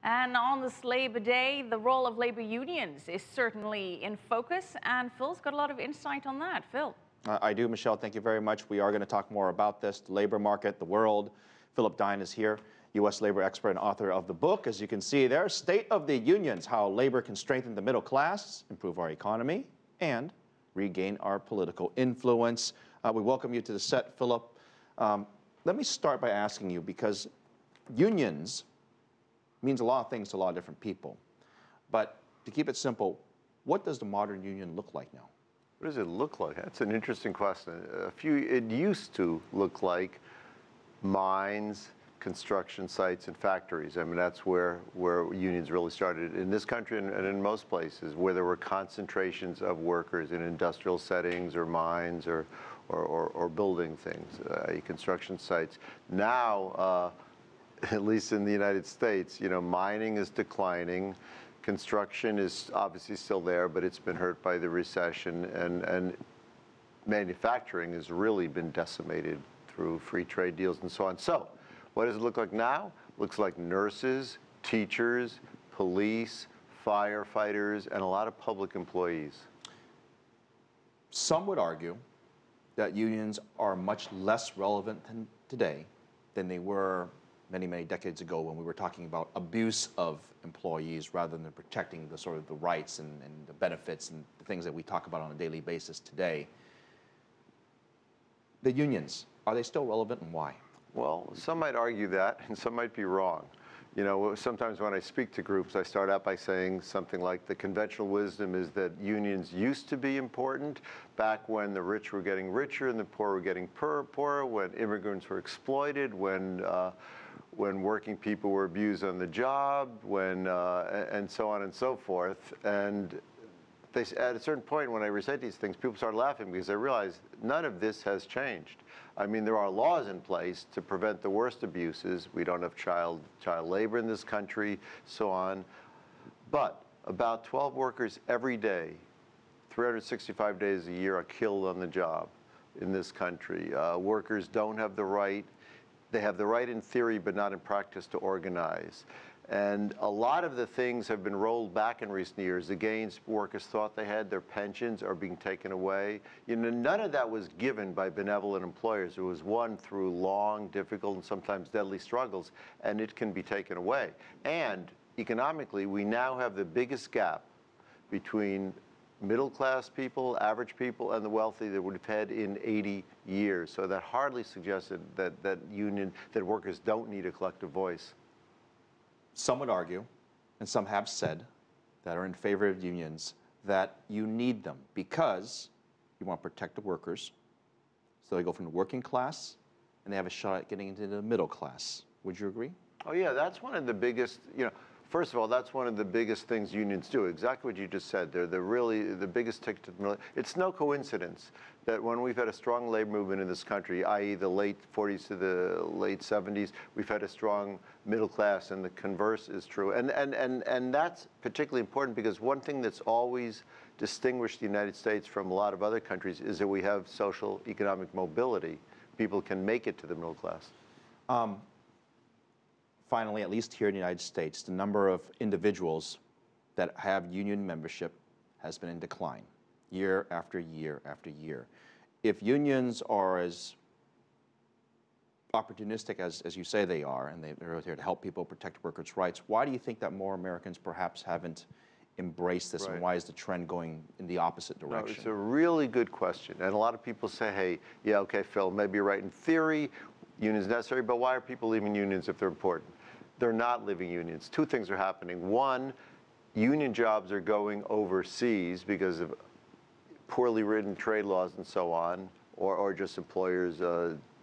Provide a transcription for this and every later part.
And on this Labor Day, the role of labor unions is certainly in focus, and Phil's got a lot of insight on that. Phil. I do, Michelle. Thank you very much. We are going to talk more about this, the labor market, the world. Phillip Dine is here, U.S. labor expert and author of the book. As you can see there, State of the Unions, How Labor Can Strengthen the Middle Class, Improve Our Economy, and Regain Our Political Influence. We welcome you to the set, Phillip. Let me start by asking you, because unions means a lot of things to a lot of different people. But to keep it simple, what does the modern union look like now? What does it look like? That's an interesting question. It used to look like mines, construction sites, and factories. I mean, that's where unions really started in this country and in most places, where there were concentrations of workers in industrial settings or mines or building things, construction sites. Now, at least in the United States, mining is declining. Construction is obviously still there, but it's been hurt by the recession, and manufacturing has really been decimated through free trade deals and so on. So what does it look like now? It looks like nurses, teachers, police, firefighters, and a lot of public employees. Some would argue that unions are much less relevant today than they were many, many decades ago, when we were talking about abuse of employees rather than protecting the sort of the rights and the benefits and the things that we talk about on a daily basis today. The unions, are they still relevant, and why? Well, some might argue that, and some might be wrong. Sometimes when I speak to groups, I start out by saying something like the conventional wisdom is that unions used to be important back when the rich were getting richer and the poor were getting poorer, when immigrants were exploited, when working people were abused on the job, and so on and so forth. And at a certain point, when I recite these things, people start laughing because they realize none of this has changed. I mean, there are laws in place to prevent the worst abuses. We don't have child labor in this country, so on. But about 12 workers every day, 365 days a year, are killed on the job in this country. Workers don't have the right. They have the right in theory, but not in practice, to organize. And a lot of the things have been rolled back in recent years. The gains workers thought they had, their pensions are being taken away. None of that was given by benevolent employers. It was won through long, difficult, and sometimes deadly struggles, and it can be taken away. And economically, we now have the biggest gap between middle-class people, average people, and the wealthy that we've had in 80 years. So that hardly suggested that workers don't need a collective voice. Some would argue, and some have said, that are in favor of unions, that you need them because you want to protect the workers, so they go from the working class and they have a shot at getting into the middle class. Would you agree? Oh yeah, that's one of the biggest, first of all, that's one of the biggest things unions do, exactly what you just said. They're the biggest ticket to the middle. It's no coincidence that when we've had a strong labor movement in this country, i.e. the late 40s to the late 70s, we've had a strong middle class, and the converse is true. And that's particularly important because one thing that's always distinguished the United States from a lot of other countries is that we have social economic mobility. People can make it to the middle class. Finally, at least here in the United States, the number of individuals that have union membership has been in decline year after year after year. If unions are as opportunistic as you say they are, and they're there to help people protect workers' rights, why do you think that more Americans perhaps haven't embraced this, right? And why is the trend going in the opposite direction? No, it's a really good question. And a lot of people say, hey, yeah, okay, Phil, maybe you're right in theory, unions necessary, but why are people leaving unions if they're important? They're not leaving unions. Two things are happening. One, union jobs are going overseas because of poorly written trade laws and so on, or just employers'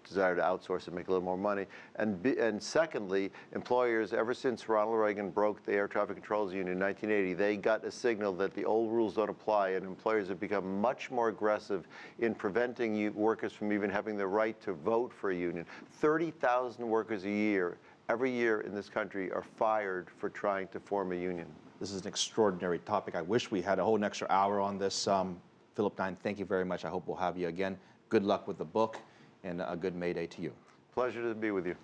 desire to outsource and make a little more money. And secondly, employers, ever since Ronald Reagan broke the Air Traffic Controllers Union in 1980, they got a signal that the old rules don't apply, and employers have become much more aggressive in preventing workers from even having the right to vote for a union. 30,000 workers every year in this country are fired for trying to form a union. This is an extraordinary topic. I wish we had a whole extra hour on this. Phillip Dine, thank you very much. I hope we'll have you again. Good luck with the book, and a good May Day to you. Pleasure to be with you.